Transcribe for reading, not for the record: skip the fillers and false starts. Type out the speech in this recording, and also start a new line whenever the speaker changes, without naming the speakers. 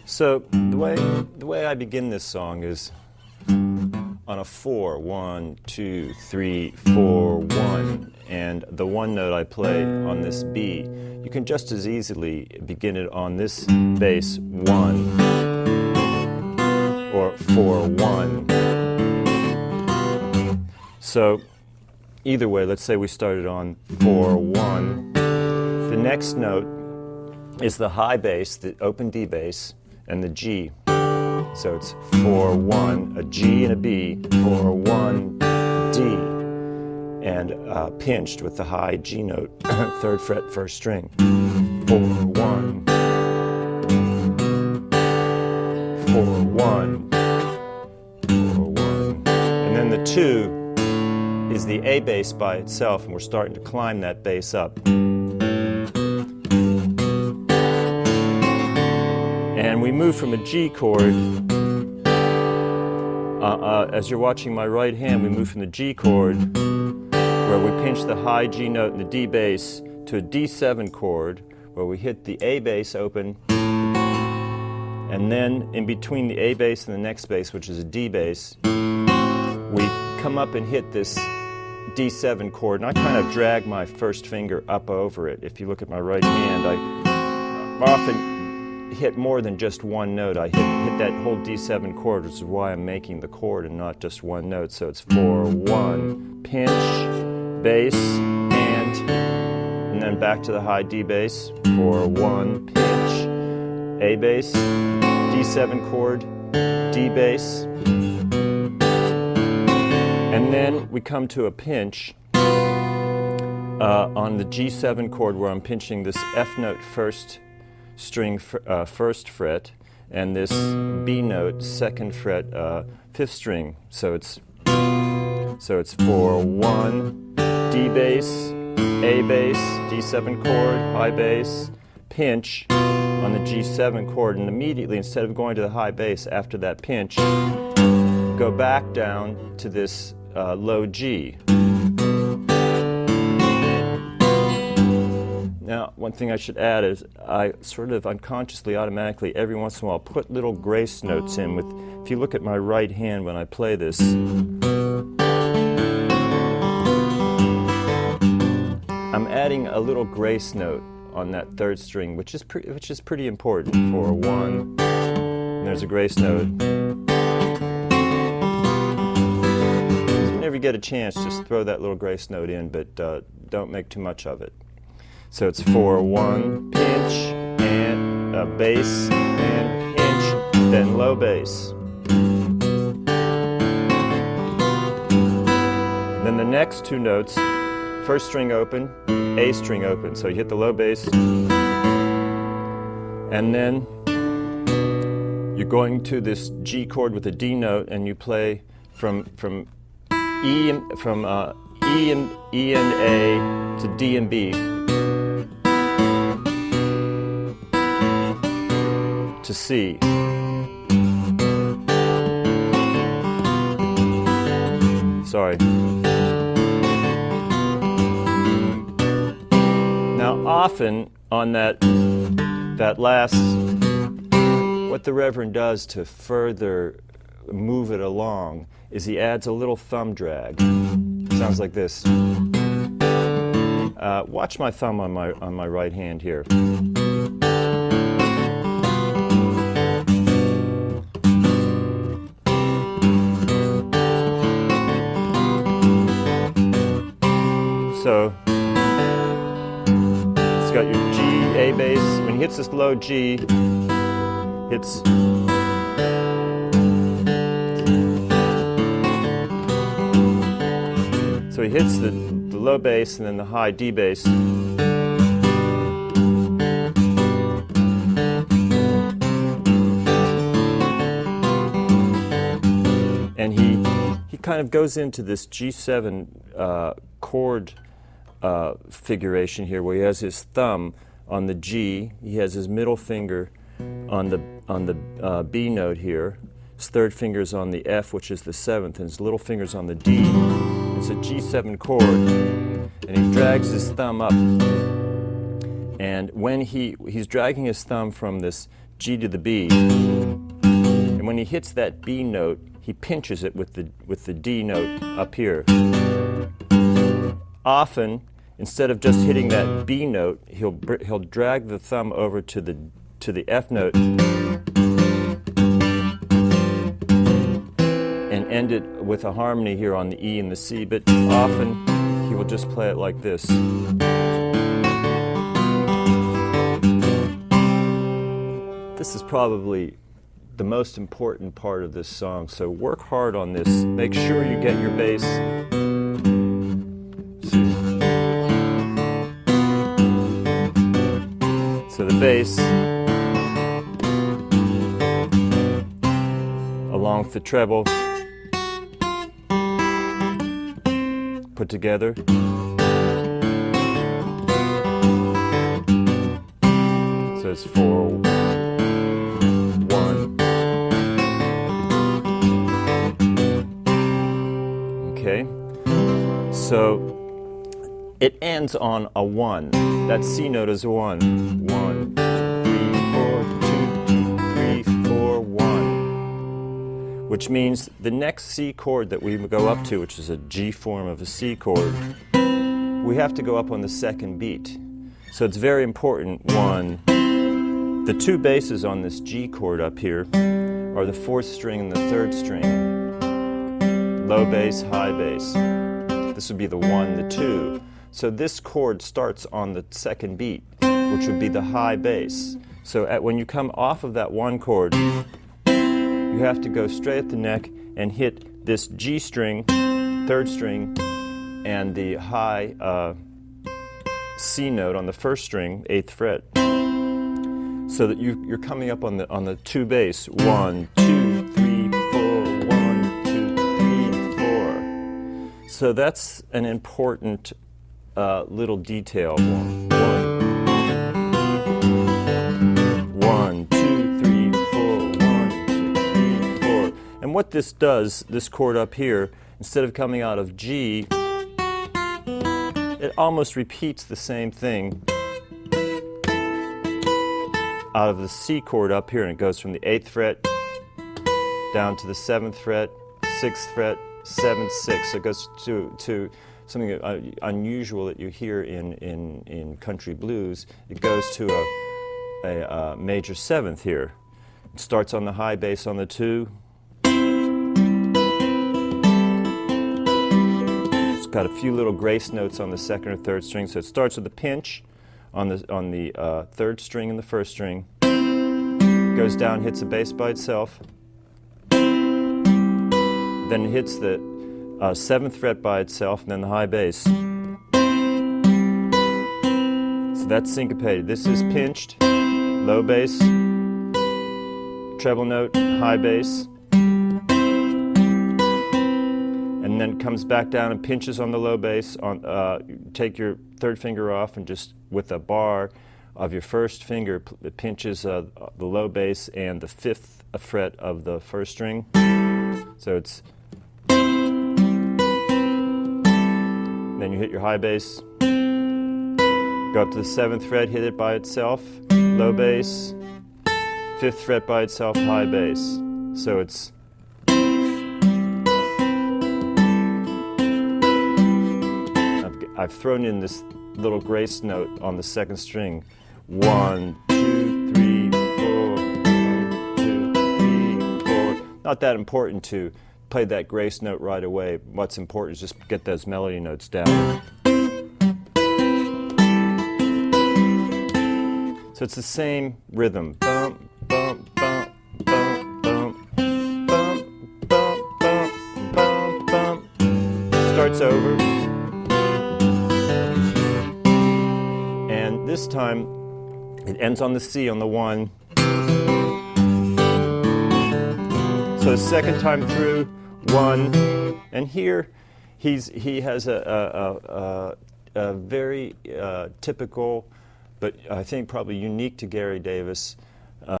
So the way I begin this song is on a 4, 1, 2, 3, 4, 1, and the one note I play on this B. You can just as easily begin it on this bass 1 or 4, 1. So either way, let's say we started on 4, 1. The next note is the high bass, the open D bass, and the G. So it's 4, 1, a G and a B, 4, 1, D, and pinched with the high G note, 3rd fret, 1st string. 4, 1, 4, 1, 4, 1. And then the 2 is the A bass by itself, and we're starting to climb that bass up. And we move from a G chord, as you're watching my right hand, we move from the G chord, where we pinch the high G note and the D bass, to a D7 chord, where we hit the A bass open, and then in between the A bass and the next bass, which is a D bass, we come up and hit this D7 chord, and I kind of drag my first finger up over it. If you look at my right hand, I often hit more than just one note. I hit that whole D7 chord, which is why I'm making the chord and not just one note. So it's 4, 1, pinch, bass, and then back to the high D bass. 4, 1, pinch, A bass, D7 chord, D bass, and then we come to a pinch on the G7 chord, where I'm pinching this F note first string, 1st fret, and this B note 2nd fret, 5th string. So it's 4, 1, D bass, A bass, D7 chord, high bass, pinch on the G7 chord, and immediately, instead of going to the high bass after that pinch, go back down to this low G. Now, one thing I should add is I sort of unconsciously, automatically, every once in a while, put little grace notes in. If you look at my right hand when I play this, I'm adding a little grace note on that 3rd string, which is pretty important. 4, 1, and there's a grace note. Whenever you get a chance, just throw that little grace note in, but don't make too much of it. So it's 4, 1, pinch, and a bass, and pinch, then low bass. Then the next 2 notes, 1st string open, A string open. So you hit the low bass, and then you're going to this G chord with a D note, and you play from E and A to D and B, to C. Sorry. Now, often on that last, what the Reverend does to further move it along is he adds a little thumb drag. Sounds like this. Watch my thumb on my right hand here. So it's got your G, A bass. When he hits this low G, hits so he hits the low bass and then the high D bass. And he kind of goes into this G7 chord figuration here, where he has his thumb on the G, he has his middle finger on the B note here, his 3rd finger's on the F, which is the 7th, and his little finger's on the D. It's a G7 chord, and he drags his thumb up. And when he's dragging his thumb from this G to the B. And when he hits that B note, he pinches it with the D note up here. Often, instead of just hitting that B note, he'll drag the thumb over to the F note and end it with a harmony here on the E and the C, but often he will just play it like this. This is probably the most important part of this song, so work hard on this. Make sure you get your bass. So the bass along with the treble put together. So it's 4, 1. Okay, so it ends on a 1. That C note is a 1. 1, 3, 4, 2, 3, 4, 1. Which means the next C chord that we go up to, which is a G form of a C chord, we have to go up on the second beat. So it's very important. 1. The 2 basses on this G chord up here are the 4th string and the 3rd string. Low bass, high bass. This would be the 1, the 2. So this chord starts on the second beat, which would be the high bass. So when you come off of that 1 chord, you have to go straight at the neck and hit this G string, 3rd string, and the high C note on the 1st string, 8th fret, so that you're coming up on the 2 bass. 1, 2, 3, 4, 1, 2, 3, 4. So that's an important little detail. 1, 2, 3, 4, 1, 2, 3, 4. And what this does, this chord up here, instead of coming out of G, it almost repeats the same thing out of the C chord up here, and it goes from the 8th fret down to the 7th fret, 6th fret, 7th, 6th. So it goes to something unusual that you hear in country blues. It goes to a major 7th here. It starts on the high bass on the 2. It's got a few little grace notes on the 2nd or 3rd string, so it starts with a pinch on the 3rd string and the 1st string, goes down, hits a bass by itself, then hits the 7th fret by itself, and then the high bass. So that's syncopated. This is pinched, low bass, treble note, high bass, and then comes back down and pinches on the low bass. Take your 3rd finger off and just with a bar of your 1st finger, it pinches the low bass and the 5th fret of the 1st string. So it's, then you hit your high bass, go up to the 7th fret, hit it by itself, low bass, 5th fret by itself, high bass. So it's I've thrown in this little grace note on the 2nd string. 1, 2, 3, 4, 1, 2, 3, 4. Not that important to play that grace note right away. What's important is just get those melody notes down. So it's the same rhythm. Bump, bump, bump, bump, bump, bump, bump, bump, bump, bump. Starts over. And this time, it ends on the C on the 1. So the second time through, 1. And here, he has a very typical, but I think probably unique to Gary Davis,